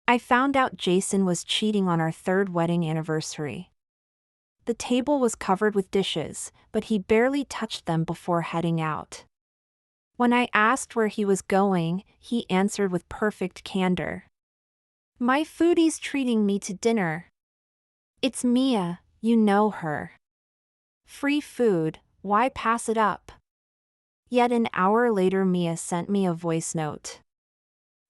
I found out Jason was cheating on our third wedding anniversary. The table was covered with dishes, but he barely touched them before heading out. When I asked where he was going, he answered with perfect candor. "My foodie's treating me to dinner. It's Mia, you know her. Free food, why pass it up?" Yet an hour later Mia sent me a voice note.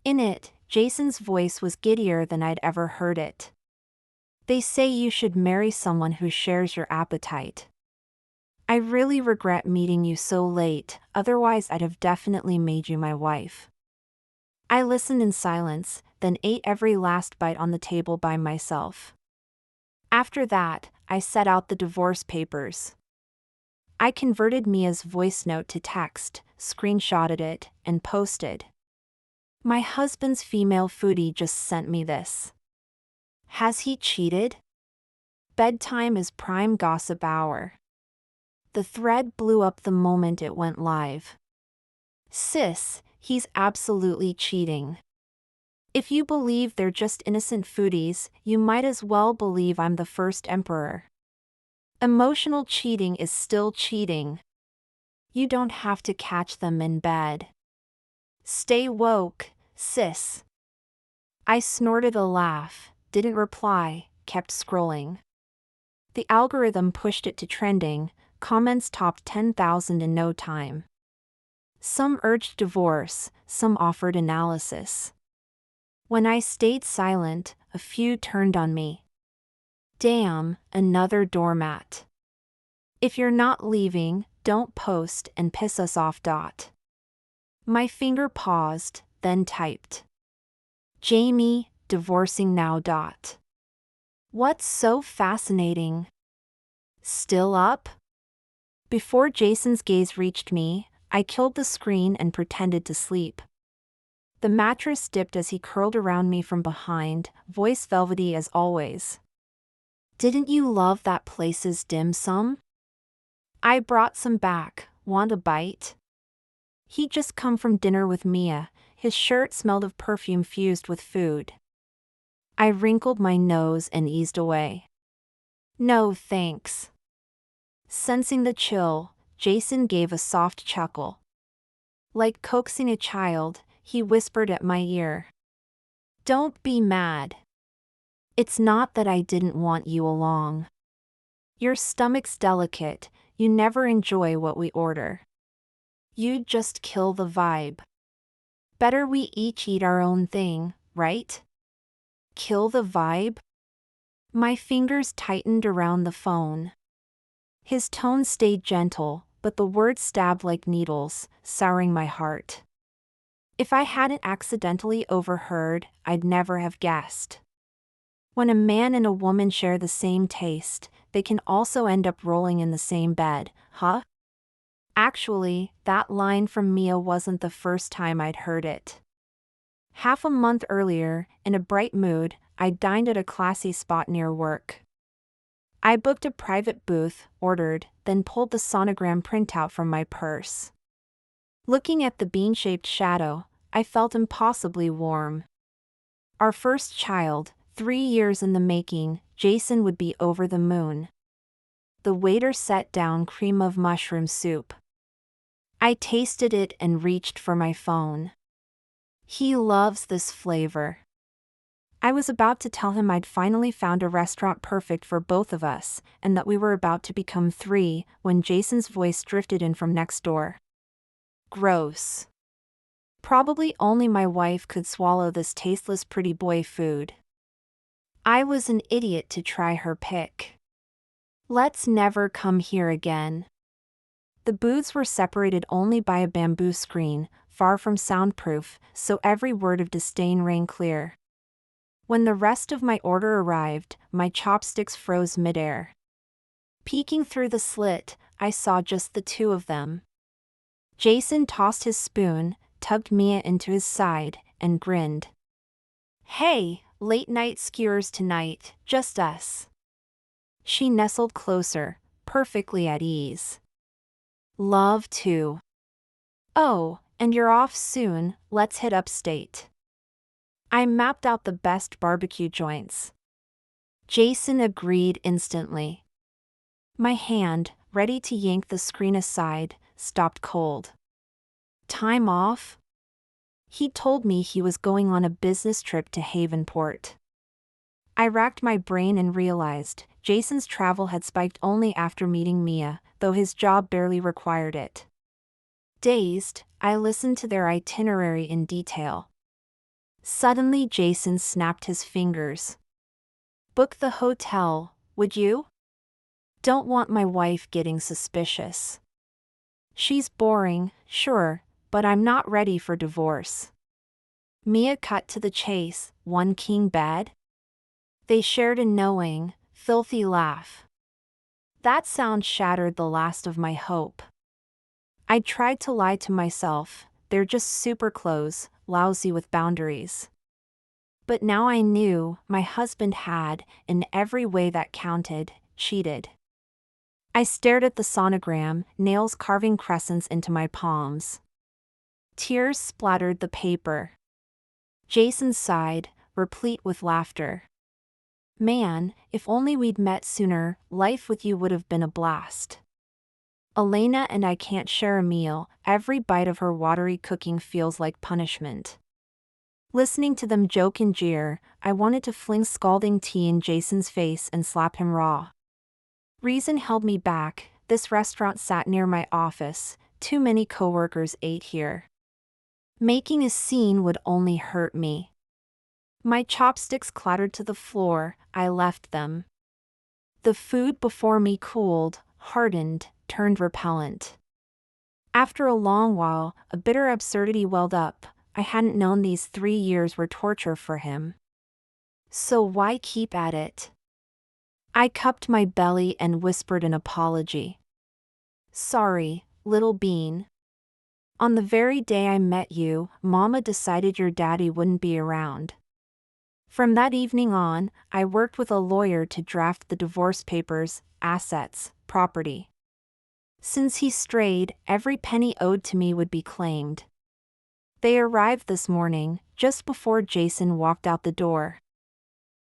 In it, Jason's voice was giddier than I'd ever heard it. "They say you should marry someone who shares your appetite. I really regret meeting you so late, otherwise I'd have definitely made you my wife." I listened in silence, then ate every last bite on the table by myself. After that, I set out the divorce papers. I converted Mia's voice note to text, screenshotted it, and posted. "My husband's female foodie just sent me this. Has he cheated? Bedtime is prime gossip hour." The thread blew up the moment it went live. "Sis, he's absolutely cheating. If you believe they're just innocent foodies, you might as well believe I'm the first emperor. Emotional cheating is still cheating. You don't have to catch them in bed. Stay woke, sis." I snorted a laugh, didn't reply, kept scrolling. The algorithm pushed it to trending, comments topped 10,000 in no time. Some urged divorce, some offered analysis. When I stayed silent, a few turned on me. "Damn, another doormat. If you're not leaving, don't post and piss us off." My finger paused, then typed. "Jamie, divorcing now. What's so fascinating? Still up?" Before Jason's gaze reached me, I killed the screen and pretended to sleep. The mattress dipped as he curled around me from behind, voice velvety as always. "Didn't you love that place's dim sum? I brought some back, want a bite?" He'd just come from dinner with Mia, his shirt smelled of perfume fused with food. I wrinkled my nose and eased away. "No thanks." Sensing the chill, Jason gave a soft chuckle. Like coaxing a child, he whispered at my ear. "Don't be mad. It's not that I didn't want you along. Your stomach's delicate, you never enjoy what we order. You'd just kill the vibe. Better we each eat our own thing, right?" Kill the vibe? My fingers tightened around the phone. His tone stayed gentle, but the words stabbed like needles, souring my heart. If I hadn't accidentally overheard, I'd never have guessed. When a man and a woman share the same taste, they can also end up rolling in the same bed, huh? Actually, that line from Mia wasn't the first time I'd heard it. Half a month earlier, in a bright mood, I dined at a classy spot near work. I booked a private booth, ordered, then pulled the sonogram printout from my purse. Looking at the bean-shaped shadow, I felt impossibly warm. Our first child, 3 years in the making, Jason would be over the moon. The waiter set down cream of mushroom soup. I tasted it and reached for my phone. He loves this flavor. I was about to tell him I'd finally found a restaurant perfect for both of us, and that we were about to become 3, when Jason's voice drifted in from next door. "Gross. Probably only my wife could swallow this tasteless pretty boy food. I was an idiot to try her pick. Let's never come here again." The booths were separated only by a bamboo screen, far from soundproof, so every word of disdain rang clear. When the rest of my order arrived, my chopsticks froze midair. Peeking through the slit, I saw just the two of them. Jason tossed his spoon, tugged Mia into his side, and grinned. "Hey, late night skewers tonight, just us." She nestled closer, perfectly at ease. "Love to." "Oh, and you're off soon, let's hit upstate." I mapped out the best barbecue joints. Jason agreed instantly. My hand, ready to yank the screen aside, stopped cold. Time off? He told me he was going on a business trip to Havenport. I racked my brain and realized Jason's travel had spiked only after meeting Mia, though his job barely required it. Dazed, I listened to their itinerary in detail. Suddenly Jason snapped his fingers. "Book the hotel, would you? Don't want my wife getting suspicious. She's boring, sure, but I'm not ready for divorce." Mia cut to the chase. One king bed? They shared a knowing, filthy laugh. That sound shattered the last of my hope. I tried to lie to myself, they're just super close, lousy with boundaries. But now I knew my husband had, in every way that counted, cheated. I stared at the sonogram, nails carving crescents into my palms. Tears splattered the paper. Jason sighed, replete with laughter. "Man, if only we'd met sooner, life with you would have been a blast. Elena and I can't share a meal, every bite of her watery cooking feels like punishment." Listening to them joke and jeer, I wanted to fling scalding tea in Jason's face and slap him raw. Reason held me back. This restaurant sat near my office, too many coworkers ate here. Making a scene would only hurt me. My chopsticks clattered to the floor, I left them. The food before me cooled, hardened, turned repellent. After a long while, a bitter absurdity welled up. I hadn't known these 3 years were torture for him. So why keep at it? I cupped my belly and whispered an apology. "Sorry, little bean. On the very day I met you, Mama decided your daddy wouldn't be around." From that evening on, I worked with a lawyer to draft the divorce papers, assets, property. Since he strayed, every penny owed to me would be claimed. They arrived this morning, just before Jason walked out the door.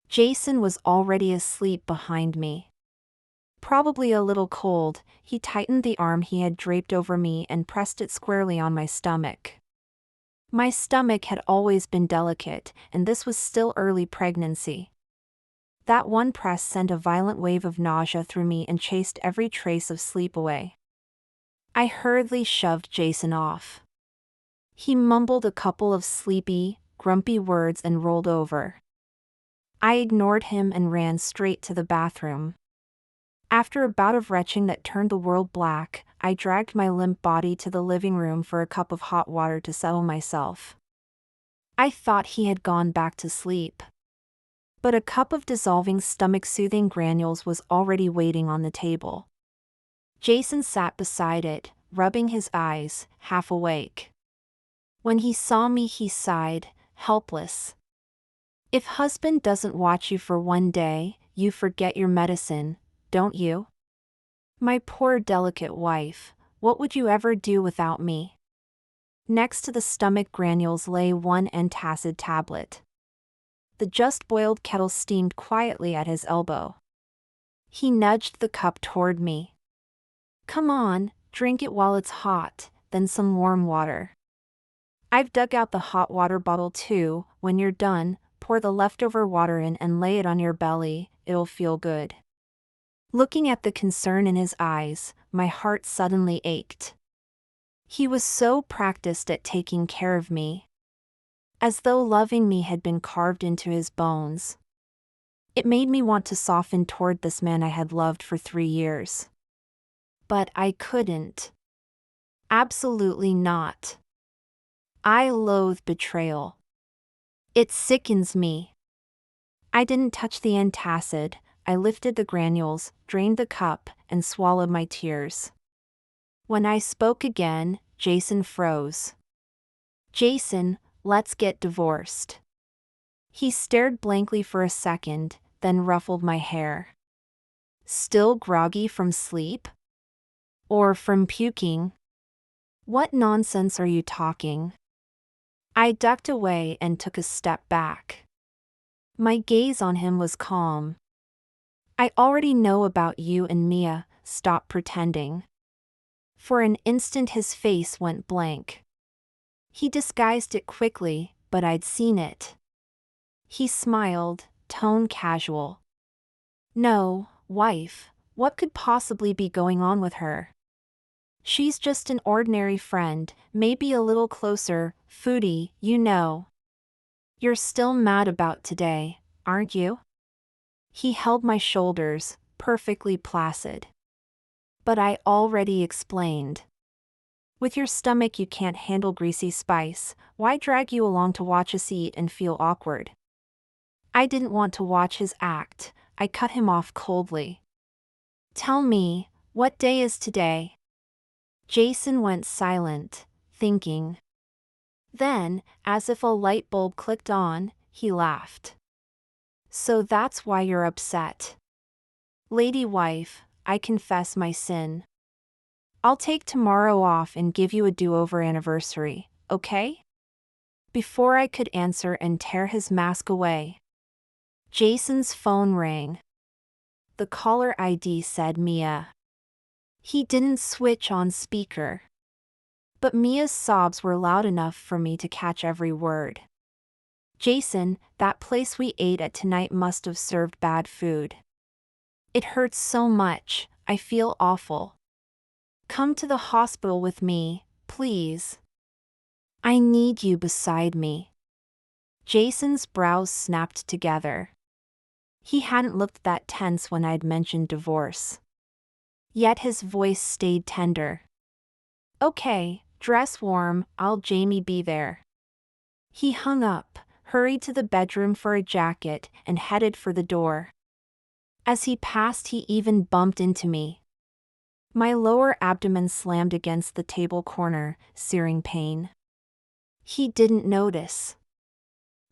Jason was already asleep behind me. Probably a little cold, he tightened the arm he had draped over me and pressed it squarely on my stomach. My stomach had always been delicate, and this was still early pregnancy. That one press sent a violent wave of nausea through me and chased every trace of sleep away. I hurriedly shoved Jason off. He mumbled a couple of sleepy, grumpy words and rolled over. I ignored him and ran straight to the bathroom. After a bout of retching that turned the world black, I dragged my limp body to the living room for a cup of hot water to settle myself. I thought he had gone back to sleep. But a cup of dissolving stomach-soothing granules was already waiting on the table. Jason sat beside it, rubbing his eyes, half awake. When he saw me he sighed, helpless. "If husband doesn't watch you for one day, you forget your medicine, don't you? My poor delicate wife, what would you ever do without me?" Next to the stomach granules lay one antacid tablet. The just-boiled kettle steamed quietly at his elbow. He nudged the cup toward me. "Come on, drink it while it's hot, then some warm water. I've dug out the hot water bottle too. When you're done, pour the leftover water in and lay it on your belly, it'll feel good." Looking at the concern in his eyes, my heart suddenly ached. He was so practiced at taking care of me. As though loving me had been carved into his bones. It made me want to soften toward this man I had loved for 3 years. But I couldn't. Absolutely not. I loathe betrayal. It sickens me. I didn't touch the antacid. I lifted the granules, drained the cup, and swallowed my tears. When I spoke again, Jason froze. "Jason, let's get divorced." He stared blankly for a second, then ruffled my hair. "Still groggy from sleep? Or from puking? What nonsense are you talking?" I ducked away and took a step back. My gaze on him was calm. I already know about you and Mia, stop pretending. For an instant his face went blank. He disguised it quickly, but I'd seen it. He smiled, tone casual. No, wife, what could possibly be going on with her? She's just an ordinary friend, maybe a little closer, foodie, you know. You're still mad about today, aren't you? He held my shoulders, perfectly placid. But I already explained. With your stomach you can't handle greasy spice, why drag you along to watch us eat and feel awkward? I didn't want to watch his act, I cut him off coldly. Tell me, what day is today? Jason went silent, thinking. Then, as if a light bulb clicked on, he laughed. So that's why you're upset. Lady wife, I confess my sin. I'll take tomorrow off and give you a do-over anniversary, okay? Before I could answer and tear his mask away, Jason's phone rang. The caller ID said Mia. He didn't switch on speaker. But Mia's sobs were loud enough for me to catch every word. Jason, that place we ate at tonight must have served bad food. It hurts so much, I feel awful. Come to the hospital with me, please. I need you beside me. Jason's brows snapped together. He hadn't looked that tense when I'd mentioned divorce. Yet his voice stayed tender. Okay, dress warm, I'll Jamie be there. He hung up, hurried to the bedroom for a jacket, and headed for the door. As he passed he even bumped into me. My lower abdomen slammed against the table corner, searing pain. He didn't notice.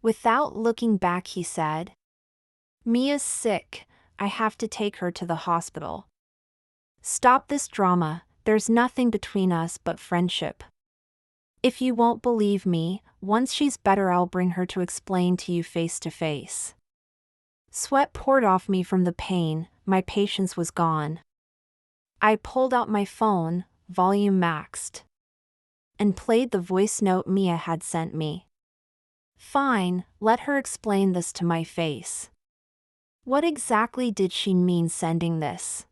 Without looking back he said, Mia's sick, I have to take her to the hospital. Stop this drama, there's nothing between us but friendship. If you won't believe me, once she's better I'll bring her to explain to you face to face. Sweat poured off me from the pain, my patience was gone. I pulled out my phone, volume maxed, and played the voice note Mia had sent me. Fine, let her explain this to my face. What exactly did she mean sending this?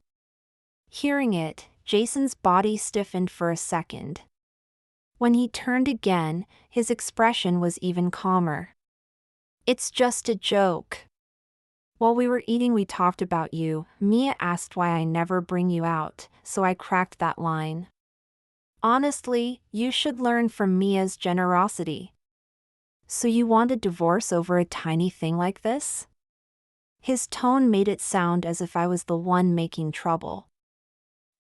Hearing it, Jason's body stiffened for a second. When he turned again, his expression was even calmer. It's just a joke. While we were eating we talked about you, Mia asked why I never bring you out, so I cracked that line. Honestly, you should learn from Mia's generosity. So you want a divorce over a tiny thing like this? His tone made it sound as if I was the one making trouble.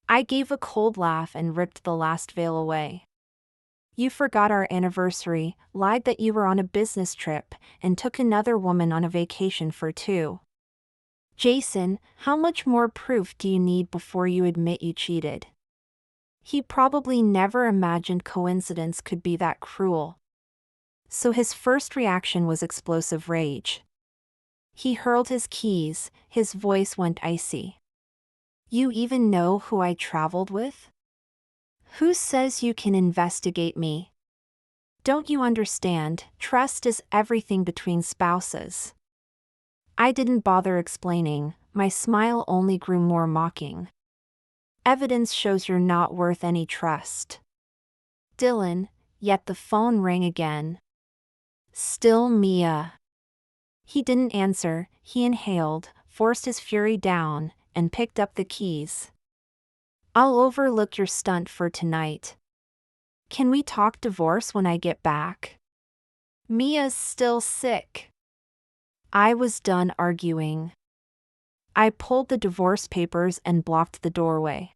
I gave a cold laugh and ripped the last veil away. You forgot our anniversary, lied that you were on a business trip, and took another woman on a vacation for 2. Jason, how much more proof do you need before you admit you cheated? He probably never imagined coincidence could be that cruel. So his first reaction was explosive rage. He hurled his keys, his voice went icy. You even know who I traveled with? Who says you can investigate me? Don't you understand, trust is everything between spouses. I didn't bother explaining, my smile only grew more mocking. Evidence shows you're not worth any trust. Dylan, yet the phone rang again. Still Mia. He didn't answer, he inhaled, forced his fury down, and picked up the keys. I'll overlook your stunt for tonight. Can we talk divorce when I get back? Mia's still sick. I was done arguing. I pulled the divorce papers and blocked the doorway.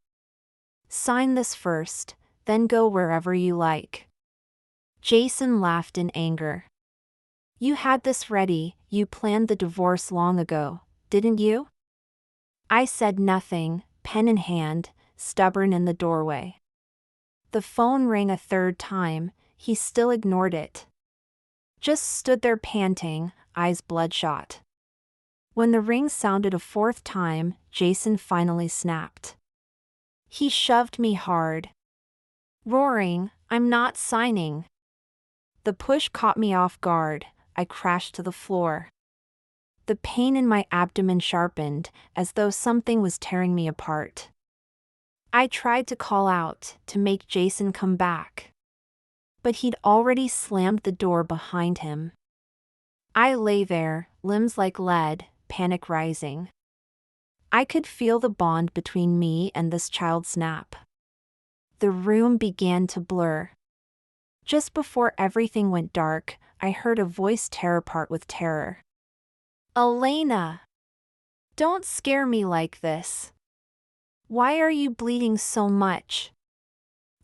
Sign this first, then go wherever you like. Jason laughed in anger. You had this ready, you planned the divorce long ago, didn't you? I said nothing, pen in hand, stubborn in the doorway. The phone rang a third time, he still ignored it. just stood there panting, eyes bloodshot. When the ring sounded a fourth time, Jason finally snapped. He shoved me hard, roaring, "I'm not signing." The push caught me off guard. I crashed to the floor. The pain in my abdomen sharpened, as though something was tearing me apart. I tried to call out, to make Jason come back. But he'd already slammed the door behind him. I lay there, limbs like lead, panic rising. I could feel the bond between me and this child snap. The room began to blur. Just before everything went dark, I heard a voice tear apart with terror. "Elena! Don't scare me like this. Why are you bleeding so much?"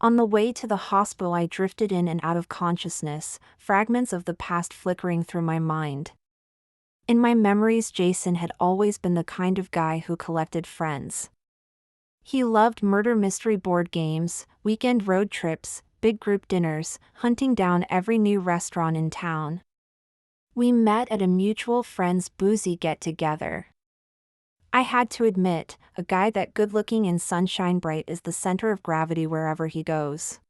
On the way to the hospital, I drifted in and out of consciousness, fragments of the past flickering through my mind. In my memories, Jason had always been the kind of guy who collected friends. He loved murder mystery board games, weekend road trips, big group dinners, hunting down every new restaurant in town. We met at a mutual friend's boozy get-together. I had to admit, a guy that good-looking and sunshine bright is the center of gravity wherever he goes.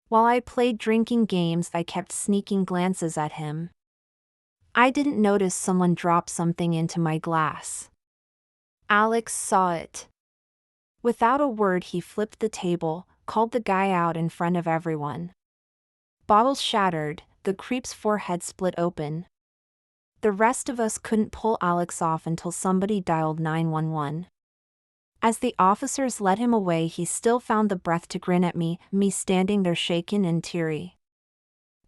While I played drinking games, I kept sneaking glances at him. I didn't notice someone drop something into my glass. Alex saw it. Without a word, he flipped the table, called the guy out in front of everyone. Bottles shattered, the creep's forehead split open. The rest of us couldn't pull Alex off until somebody dialed 911. As the officers led him away, he still found the breath to grin at me standing there shaken and teary.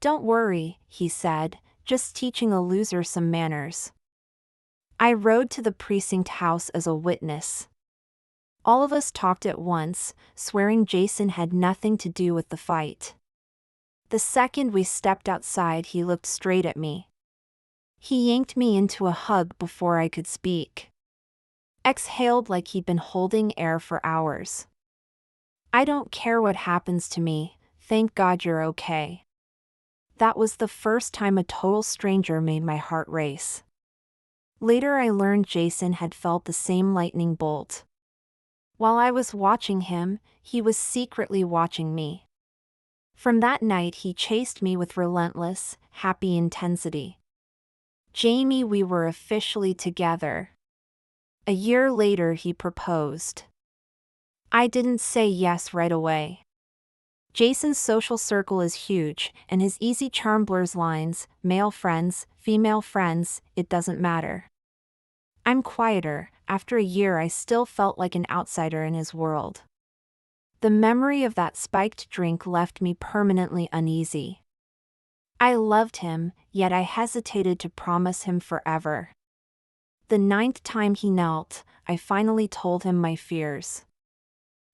"Don't worry," he said, "just teaching a loser some manners." I rode to the precinct house as a witness. All of us talked at once, swearing Jason had nothing to do with the fight. The second we stepped outside, he looked straight at me. He yanked me into a hug before I could speak. Exhaled like he'd been holding air for hours. "I don't care what happens to me, thank God you're okay." That was the first time a total stranger made my heart race. Later I learned Jason had felt the same lightning bolt. While I was watching him, he was secretly watching me. From that night he chased me with relentless, happy intensity. "Jamie, we were officially together." A year later he proposed. I didn't say yes right away. Jason's social circle is huge, and his easy charm blurs lines, male friends, female friends, it doesn't matter. I'm quieter. After a year I still felt like an outsider in his world. The memory of that spiked drink left me permanently uneasy. I loved him, yet I hesitated to promise him forever. The 9th time he knelt, I finally told him my fears.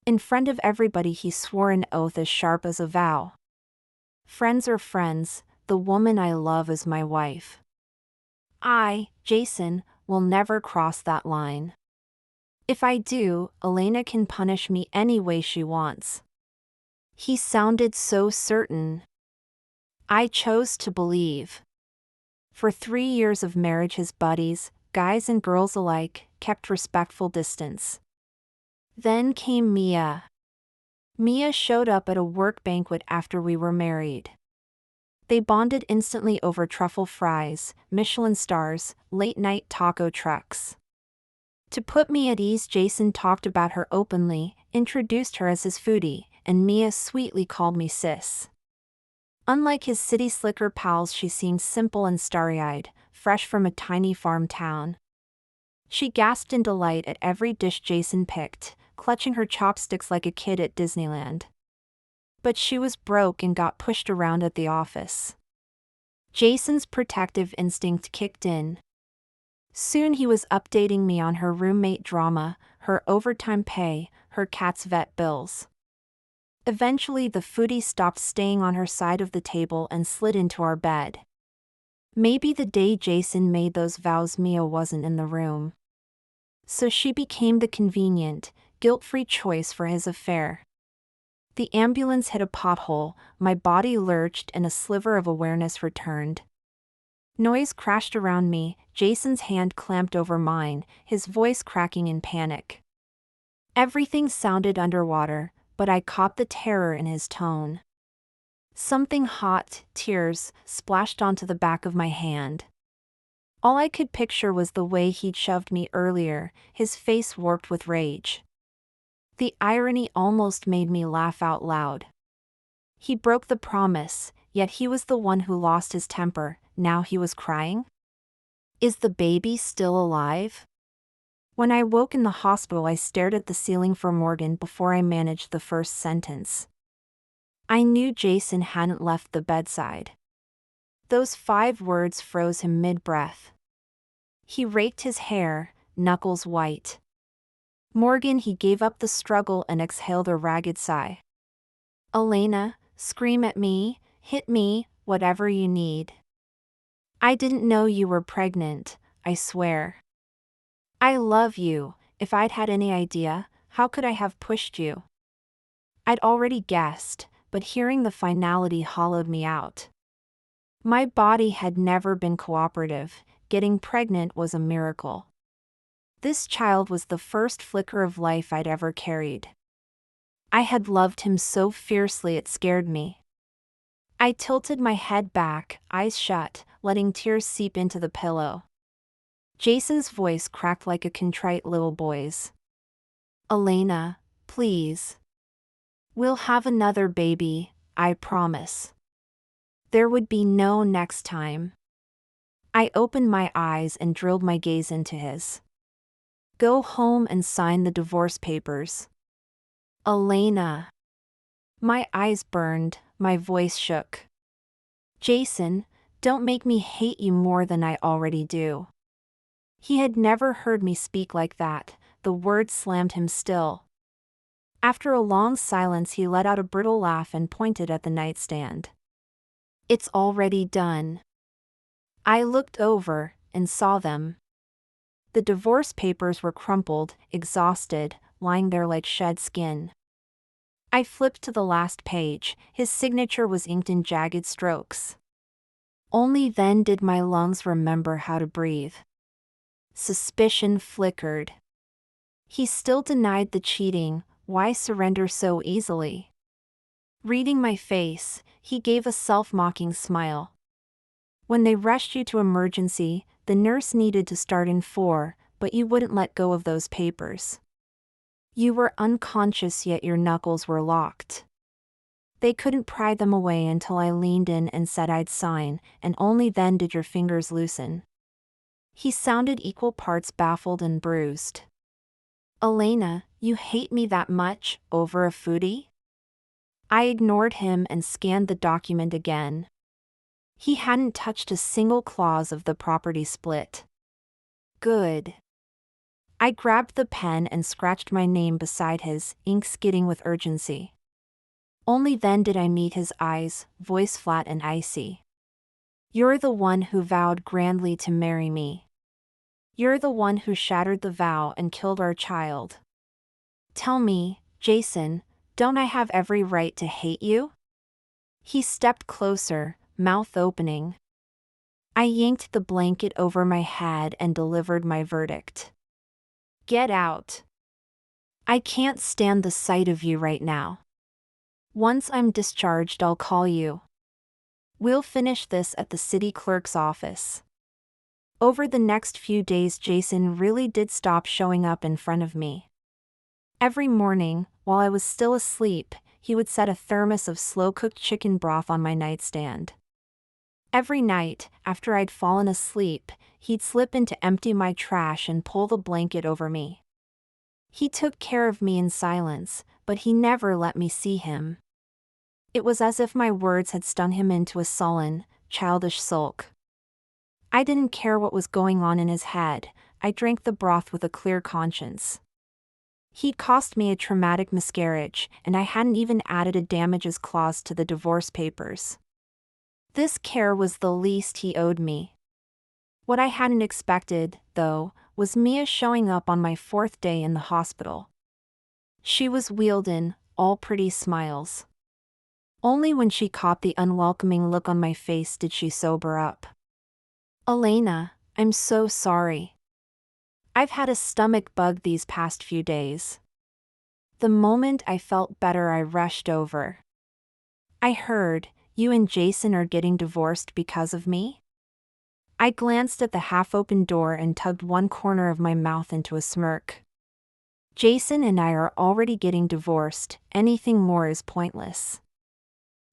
In front of everybody he swore an oath as sharp as a vow. "Friends are friends, the woman I love is my wife. I, Jason, will never cross that line. If I do, Elena can punish me any way she wants." He sounded so certain. I chose to believe. For 3 years of marriage his buddies, guys and girls alike, kept respectful distance. Then came Mia. Mia showed up at a work banquet after we were married. They bonded instantly over truffle fries, Michelin stars, late-night taco trucks. To put me at ease, Jason talked about her openly, introduced her as his foodie, and Mia sweetly called me sis. Unlike his city slicker pals, she seemed simple and starry-eyed, fresh from a tiny farm town. She gasped in delight at every dish Jason picked, clutching her chopsticks like a kid at Disneyland. But she was broke and got pushed around at the office. Jason's protective instinct kicked in. Soon he was updating me on her roommate drama, her overtime pay, her cat's vet bills. Eventually the foodie stopped staying on her side of the table and slid into our bed. Maybe the day Jason made those vows Mia wasn't in the room. So she became the convenient, guilt-free choice for his affair. The ambulance hit a pothole, my body lurched and a sliver of awareness returned. Noise crashed around me, Jason's hand clamped over mine, his voice cracking in panic. Everything sounded underwater, but I caught the terror in his tone. Something hot, tears, splashed onto the back of my hand. All I could picture was the way he'd shoved me earlier, his face warped with rage. The irony almost made me laugh out loud. He broke the promise, yet he was the one who lost his temper. Now he was crying? Is the baby still alive? When I woke in the hospital, I stared at the ceiling for Morgan before I managed the first sentence. I knew Jason hadn't left the bedside. Those 5 words froze him mid-breath. He raked his hair, knuckles white. Morgan, he gave up the struggle and exhaled a ragged sigh. Elena, scream at me, hit me, whatever you need. I didn't know you were pregnant, I swear. I love you. If I'd had any idea, how could I have pushed you? I'd already guessed, but hearing the finality hollowed me out. My body had never been cooperative. Getting pregnant was a miracle. This child was the first flicker of life I'd ever carried. I had loved him so fiercely it scared me. I tilted my head back, eyes shut, letting tears seep into the pillow. Jason's voice cracked like a contrite little boy's. Elena, please. We'll have another baby, I promise. There would be no next time. I opened my eyes and drilled my gaze into his. Go home and sign the divorce papers. Elena. My eyes burned, my voice shook. Jason, don't make me hate you more than I already do. He had never heard me speak like that, the words slammed him still. After a long silence, he let out a brittle laugh and pointed at the nightstand. It's already done. I looked over and saw them. The divorce papers were crumpled, exhausted, lying there like shed skin. I flipped to the last page. His signature was inked in jagged strokes. Only then did my lungs remember how to breathe. Suspicion flickered. He still denied the cheating. Why surrender so easily? Reading my face, he gave a self-mocking smile. When they rushed you to emergency, the nurse needed to start in 4, but you wouldn't let go of those papers. You were unconscious, yet your knuckles were locked. They couldn't pry them away until I leaned in and said I'd sign, and only then did your fingers loosen. He sounded equal parts baffled and bruised. Elena, you hate me that much, over a foodie? I ignored him and scanned the document again. He hadn't touched a single clause of the property split. Good. I grabbed the pen and scratched my name beside his, ink skidding with urgency. Only then did I meet his eyes, voice flat and icy. You're the one who vowed grandly to marry me. You're the one who shattered the vow and killed our child. Tell me, Jason, don't I have every right to hate you? He stepped closer, mouth opening. I yanked the blanket over my head and delivered my verdict. Get out. I can't stand the sight of you right now. Once I'm discharged, I'll call you. We'll finish this at the city clerk's office. Over the next few days, Jason really did stop showing up in front of me. Every morning, while I was still asleep, he would set a thermos of slow-cooked chicken broth on my nightstand. Every night, after I'd fallen asleep, he'd slip in to empty my trash and pull the blanket over me. He took care of me in silence, but he never let me see him. It was as if my words had stung him into a sullen, childish sulk. I didn't care what was going on in his head. I drank the broth with a clear conscience. He'd cost me a traumatic miscarriage, and I hadn't even added a damages clause to the divorce papers. This care was the least he owed me. What I hadn't expected, though, was Mia showing up on my 4th day in the hospital. She was wheeled in, all pretty smiles. Only when she caught the unwelcoming look on my face did she sober up. Elena, I'm so sorry. I've had a stomach bug these past few days. The moment I felt better, I rushed over. I heard, you and Jason are getting divorced because of me? I glanced at the half-open door and tugged one corner of my mouth into a smirk. Jason and I are already getting divorced, anything more is pointless.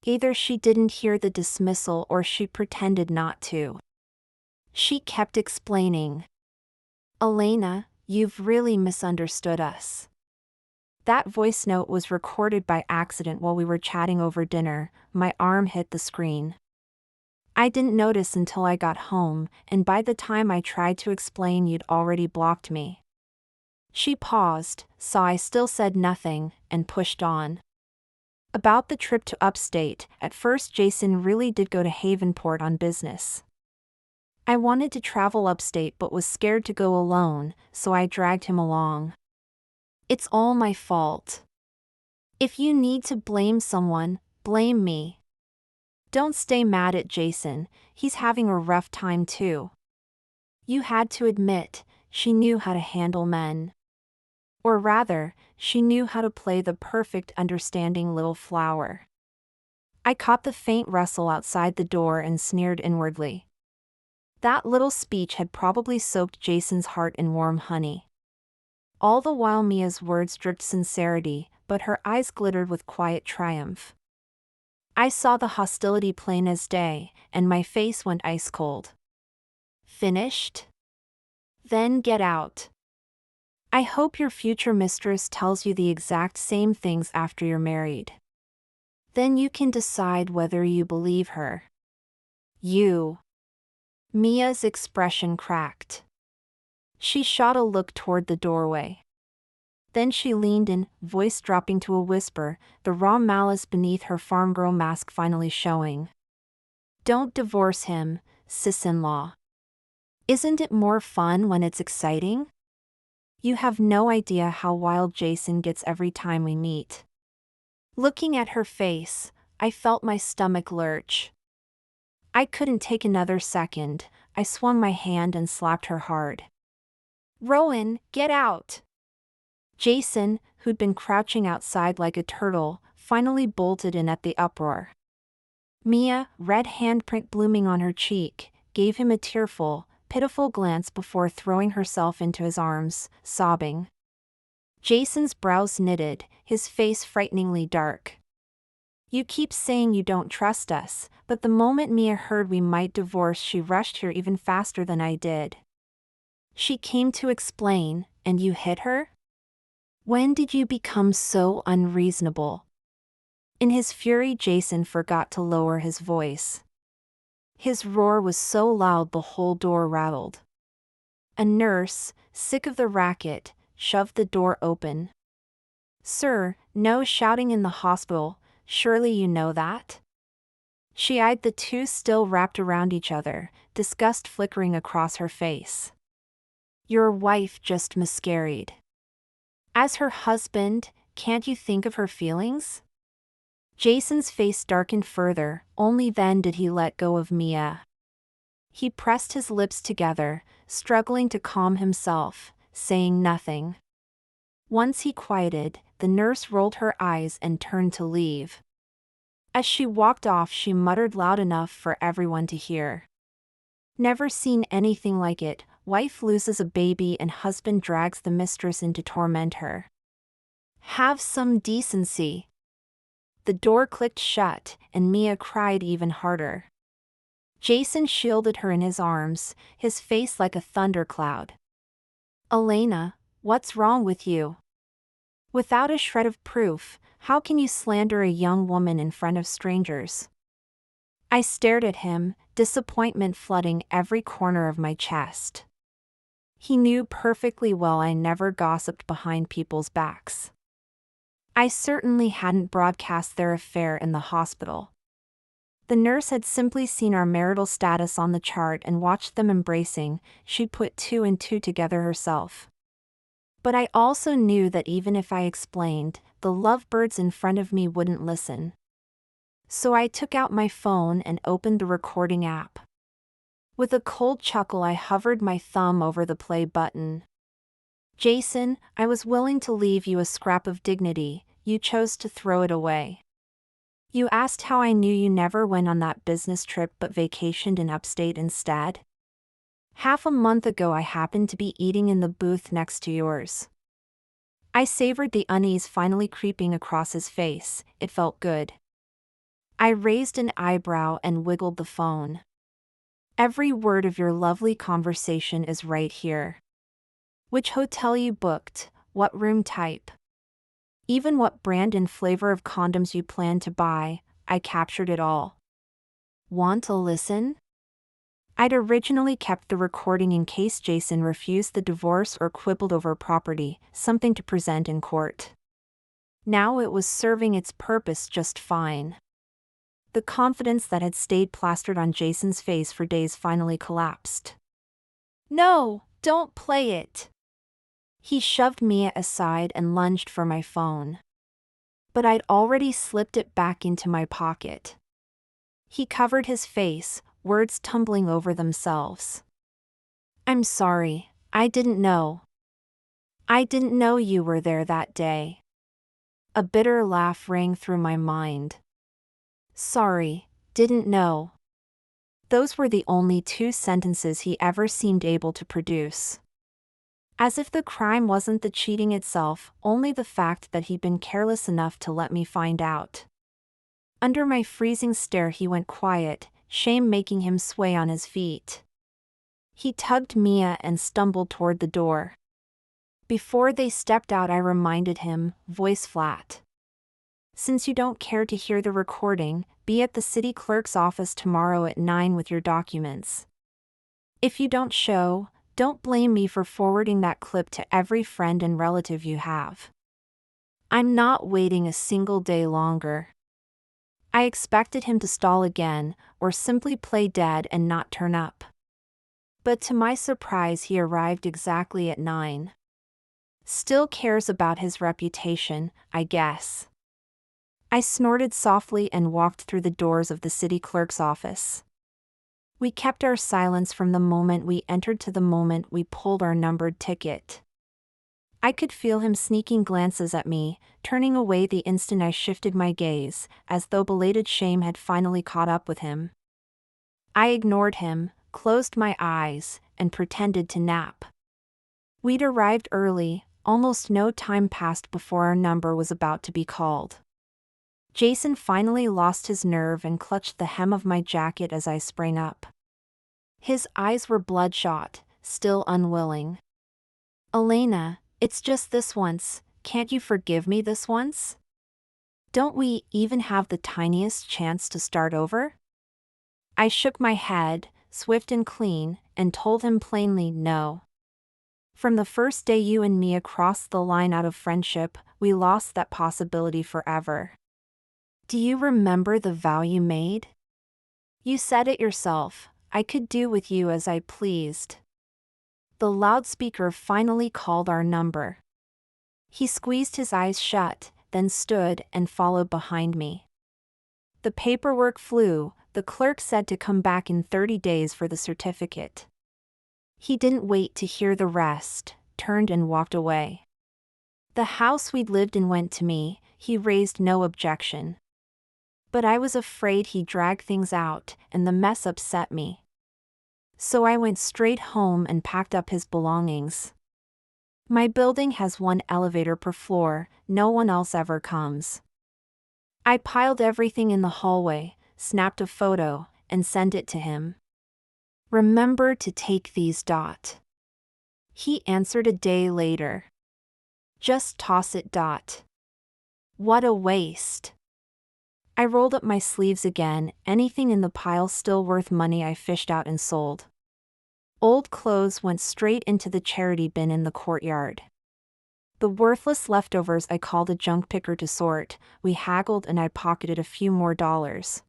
Either she didn't hear the dismissal or she pretended not to. She kept explaining. Elena, you've really misunderstood us. That voice note was recorded by accident while we were chatting over dinner. My arm hit the screen. I didn't notice until I got home, and by the time I tried to explain, you'd already blocked me. She paused, saw I still said nothing, and pushed on. About the trip to upstate, at first Jason really did go to Havenport on business. I wanted to travel upstate but was scared to go alone, so I dragged him along. It's all my fault. If you need to blame someone, blame me. Don't stay mad at Jason, he's having a rough time too. You had to admit, she knew how to handle men. Or rather, she knew how to play the perfect understanding little flower. I caught the faint rustle outside the door and sneered inwardly. That little speech had probably soaked Jason's heart in warm honey. All the while Mia's words dripped sincerity, but her eyes glittered with quiet triumph. I saw the hostility plain as day, and my face went ice cold. Finished? Then get out. I hope your future mistress tells you the exact same things after you're married. Then you can decide whether you believe her. You. Mia's expression cracked. She shot a look toward the doorway. Then she leaned in, voice dropping to a whisper, the raw malice beneath her farm girl mask finally showing. Don't divorce him, sis-in-law. Isn't it more fun when it's exciting? You have no idea how wild Jason gets every time we meet. Looking at her face, I felt my stomach lurch. I couldn't take another second. I swung my hand and slapped her hard. Rowan, get out! Jason, who'd been crouching outside like a turtle, finally bolted in at the uproar. Mia, red handprint blooming on her cheek, gave him a tearful, pitiful glance before throwing herself into his arms, sobbing. Jason's brows knitted, his face frighteningly dark. You keep saying you don't trust us, but the moment Mia heard we might divorce, she rushed here even faster than I did. She came to explain, and you hit her? When did you become so unreasonable? In his fury, Jason forgot to lower his voice. His roar was so loud the whole door rattled. A nurse, sick of the racket, shoved the door open. Sir, no shouting in the hospital, surely you know that? She eyed the two still wrapped around each other, disgust flickering across her face. Your wife just miscarried. As her husband, can't you think of her feelings? Jason's face darkened further, only then did he let go of Mia. He pressed his lips together, struggling to calm himself, saying nothing. Once he quieted, the nurse rolled her eyes and turned to leave. As she walked off, she muttered loud enough for everyone to hear. Never seen anything like it. Wife loses a baby and husband drags the mistress in to torment her. Have some decency. The door clicked shut, and Mia cried even harder. Jason shielded her in his arms, his face like a thundercloud. Elena, what's wrong with you? Without a shred of proof, how can you slander a young woman in front of strangers? I stared at him, disappointment flooding every corner of my chest. He knew perfectly well I never gossiped behind people's backs. I certainly hadn't broadcast their affair in the hospital. The nurse had simply seen our marital status on the chart and watched them embracing. She'd put two and two together herself. But I also knew that even if I explained, the lovebirds in front of me wouldn't listen. So I took out my phone and opened the recording app. With a cold chuckle, I hovered my thumb over the play button. Jason, I was willing to leave you a scrap of dignity. You chose to throw it away. You asked how I knew you never went on that business trip but vacationed in upstate instead. Half a month ago, I happened to be eating in the booth next to yours. I savored the unease finally creeping across his face. It felt good. I raised an eyebrow and wiggled the phone. Every word of your lovely conversation is right here. Which hotel you booked, what room type. Even what brand and flavor of condoms you plan to buy, I captured it all. Want to listen? I'd originally kept the recording in case Jason refused the divorce or quibbled over property, something to present in court. Now it was serving its purpose just fine. The confidence that had stayed plastered on Jason's face for days finally collapsed. No, don't play it. He shoved Mia aside and lunged for my phone. But I'd already slipped it back into my pocket. He covered his face, words tumbling over themselves. I'm sorry, I didn't know. I didn't know you were there that day. A bitter laugh rang through my mind. Sorry, didn't know. Those were the only 2 sentences he ever seemed able to produce. As if the crime wasn't the cheating itself, only the fact that he'd been careless enough to let me find out. Under my freezing stare, he went quiet, shame making him sway on his feet. He tugged Mia and stumbled toward the door. Before they stepped out, I reminded him, voice flat. Since you don't care to hear the recording, be at the city clerk's office tomorrow at 9 with your documents. If you don't show, don't blame me for forwarding that clip to every friend and relative you have. I'm not waiting a single day longer. I expected him to stall again, or simply play dead and not turn up. But to my surprise, he arrived exactly at 9. Still cares about his reputation, I guess. I snorted softly and walked through the doors of the city clerk's office. We kept our silence from the moment we entered to the moment we pulled our numbered ticket. I could feel him sneaking glances at me, turning away the instant I shifted my gaze, as though belated shame had finally caught up with him. I ignored him, closed my eyes, and pretended to nap. We'd arrived early, almost no time passed before our number was about to be called. Jason finally lost his nerve and clutched the hem of my jacket as I sprang up. His eyes were bloodshot, still unwilling. Elena, it's just this once, can't you forgive me this once? Don't we even have the tiniest chance to start over? I shook my head, swift and clean, and told him plainly no. From the first day you and Mia crossed the line out of friendship, we lost that possibility forever. Do you remember the vow you made? You said it yourself, I could do with you as I pleased. The loudspeaker finally called our number. He squeezed his eyes shut, then stood and followed behind me. The paperwork flew, the clerk said to come back in 30 days for the certificate. He didn't wait to hear the rest, turned and walked away. The house we'd lived in went to me, he raised no objection. But I was afraid he'd drag things out, and the mess upset me. So I went straight home and packed up his belongings. My building has 1 elevator per floor, no one else ever comes. I piled everything in the hallway, snapped a photo, and sent it to him. Remember to take these. He answered a day later. Just toss it. What a waste. I rolled up my sleeves again, anything in the pile still worth money I fished out and sold. Old clothes went straight into the charity bin in the courtyard. The worthless leftovers I called a junk picker to sort, we haggled and I pocketed a few more dollars.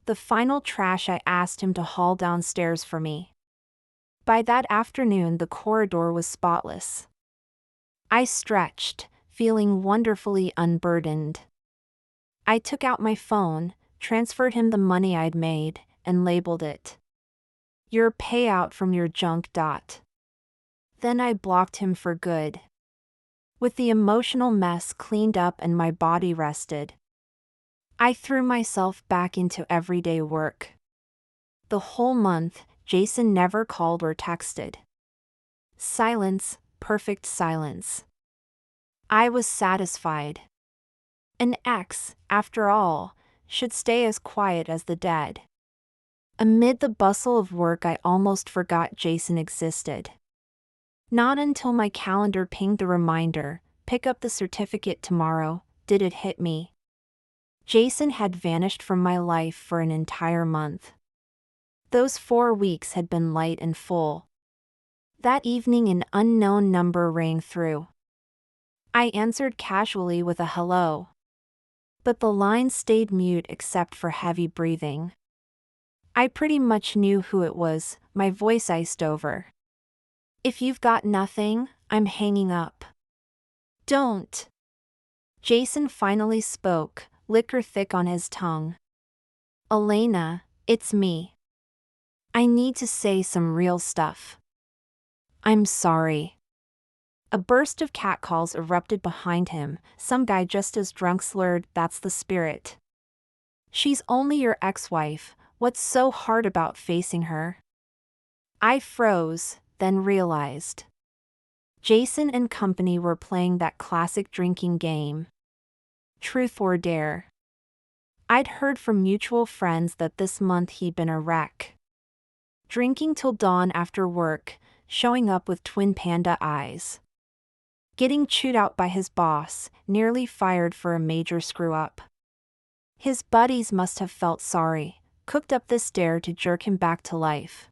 The final trash I asked him to haul downstairs for me. By that afternoon the corridor was spotless. I stretched, feeling wonderfully unburdened. I took out my phone, transferred him the money I'd made, and labeled it. Your payout from your junk. Then I blocked him for good. With the emotional mess cleaned up and my body rested, I threw myself back into everyday work. The whole month, Jason never called or texted. Silence, perfect silence. I was satisfied. An ex, after all, should stay as quiet as the dead. Amid the bustle of work, I almost forgot Jason existed. Not until my calendar pinged the reminder, pick up the certificate tomorrow, did it hit me. Jason had vanished from my life for an entire month. Those 4 weeks had been light and full. That evening an unknown number rang through. I answered casually with a hello. But the line stayed mute except for heavy breathing. I pretty much knew who it was, my voice iced over. If you've got nothing, I'm hanging up. Don't. Jason finally spoke, liquor thick on his tongue. Elena, it's me. I need to say some real stuff. I'm sorry. A burst of catcalls erupted behind him, some guy just as drunk slurred, "That's the spirit. She's only your ex-wife, what's so hard about facing her?" I froze, then realized. Jason and company were playing that classic drinking game. Truth or dare. I'd heard from mutual friends that this month he'd been a wreck. Drinking till dawn after work, showing up with twin panda eyes. Getting chewed out by his boss, nearly fired for a major screw-up. His buddies must have felt sorry, cooked up this dare to jerk him back to life.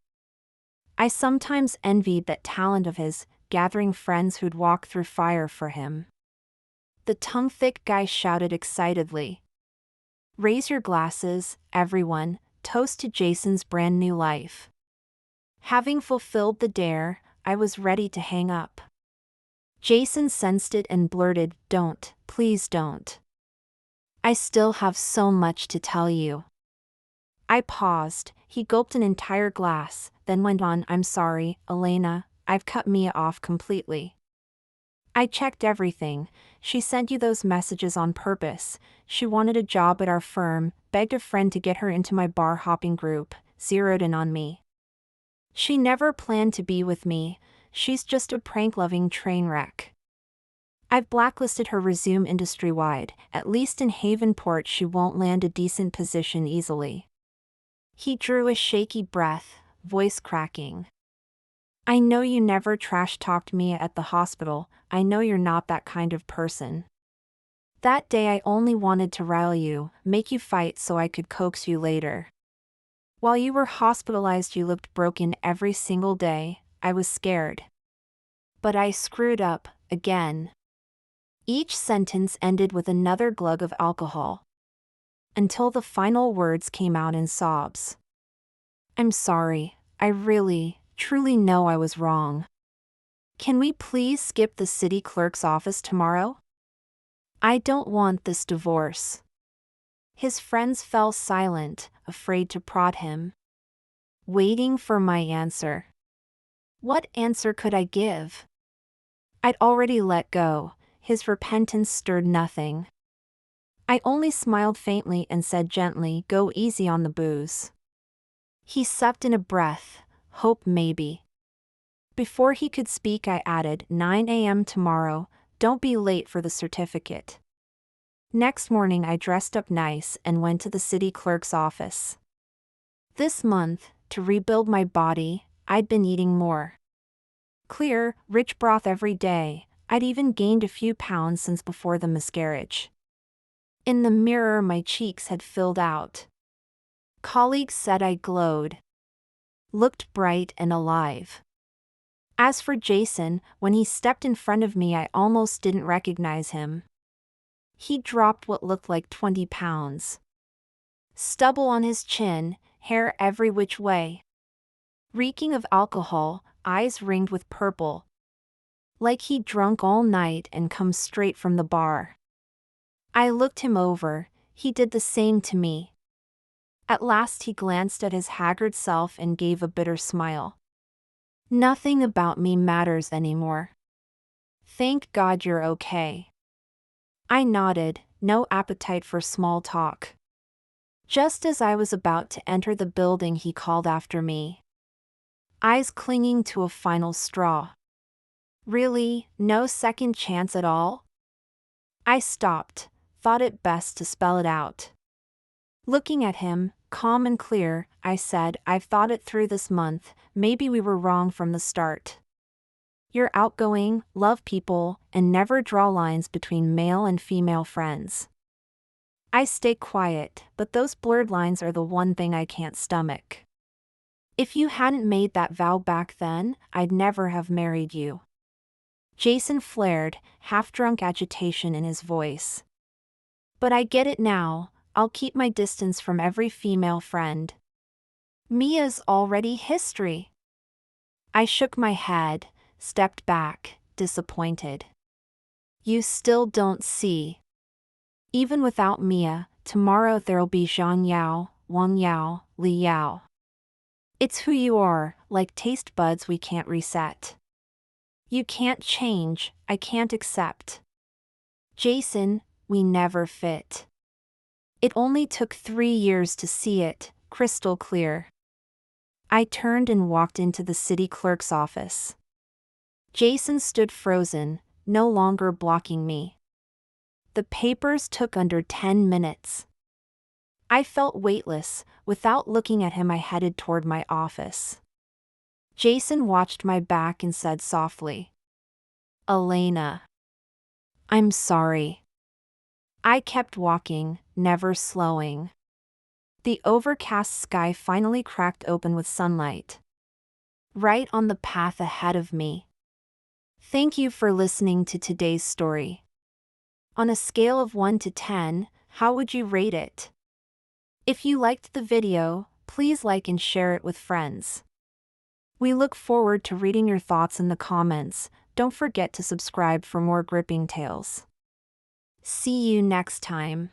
I sometimes envied that talent of his, gathering friends who'd walk through fire for him. The tongue-thick guy shouted excitedly. Raise your glasses, everyone, toast to Jason's brand new life. Having fulfilled the dare, I was ready to hang up. Jason sensed it and blurted, "Don't, please don't. I still have so much to tell you." I paused, he gulped an entire glass, then went on, "I'm sorry, Elena, I've cut Mia off completely. I checked everything, she sent you those messages on purpose, she wanted a job at our firm, begged a friend to get her into my bar hopping group, zeroed in on me. She never planned to be with me, she's just a prank-loving train wreck. I've blacklisted her resume industry-wide, at least in Havenport she won't land a decent position easily." He drew a shaky breath, voice cracking. "I know you never trash-talked Mia at the hospital, I know you're not that kind of person. That day I only wanted to rile you, make you fight so I could coax you later. While you were hospitalized you looked broken every single day, I was scared. But I screwed up, again." Each sentence ended with another glug of alcohol. Until the final words came out in sobs. "I'm sorry, I really, truly know I was wrong. Can we please skip the city clerk's office tomorrow? I don't want this divorce." His friends fell silent, afraid to prod him. Waiting for my answer. What answer could I give? I'd already let go, his repentance stirred nothing. I only smiled faintly and said gently, "Go easy on the booze." He sucked in a breath, hope maybe. Before he could speak I added, 9 a.m. tomorrow, don't be late for the certificate. Next morning I dressed up nice and went to the city clerk's office. This month, to rebuild my body, I'd been eating more. Clear, rich broth every day, I'd even gained a few pounds since before the miscarriage. In the mirror my cheeks had filled out. Colleagues said I glowed. Looked bright and alive. As for Jason, when he stepped in front of me I almost didn't recognize him. He dropped what looked like 20 pounds. Stubble on his chin, hair every which way. Reeking of alcohol, eyes ringed with purple. Like he'd drunk all night and come straight from the bar. I looked him over, he did the same to me. At last he glanced at his haggard self and gave a bitter smile. Nothing about me matters anymore. Thank God you're okay. I nodded, no appetite for small talk. Just as I was about to enter the building, he called after me, eyes clinging to a final straw. Really, no second chance at all? I stopped, thought it best to spell it out. Looking at him, calm and clear, I said, I've thought it through this month, maybe we were wrong from the start. You're outgoing, love people, and never draw lines between male and female friends. I stay quiet, but those blurred lines are the one thing I can't stomach. If you hadn't made that vow back then, I'd never have married you. Jason flared, half-drunk agitation in his voice. But I get it now, I'll keep my distance from every female friend. Mia's already history. I shook my head, stepped back, disappointed. You still don't see. Even without Mia, tomorrow there'll be Zhang Yao, Wang Yao, Li Yao. It's who you are, like taste buds we can't reset. You can't change, I can't accept. Jason, we never fit. It only took 3 years to see it, crystal clear. I turned and walked into the city clerk's office. Jason stood frozen, no longer blocking me. The papers took under 10 minutes. I felt weightless. Without looking at him, I headed toward my office. Jason watched my back and said softly, Elena. I'm sorry. I kept walking, never slowing. The overcast sky finally cracked open with sunlight. Right on the path ahead of me. Thank you for listening to today's story. On a scale of 1 to 10, how would you rate it? If you liked the video, please like and share it with friends. We look forward to reading your thoughts in the comments. Don't forget to subscribe for more gripping tales. See you next time.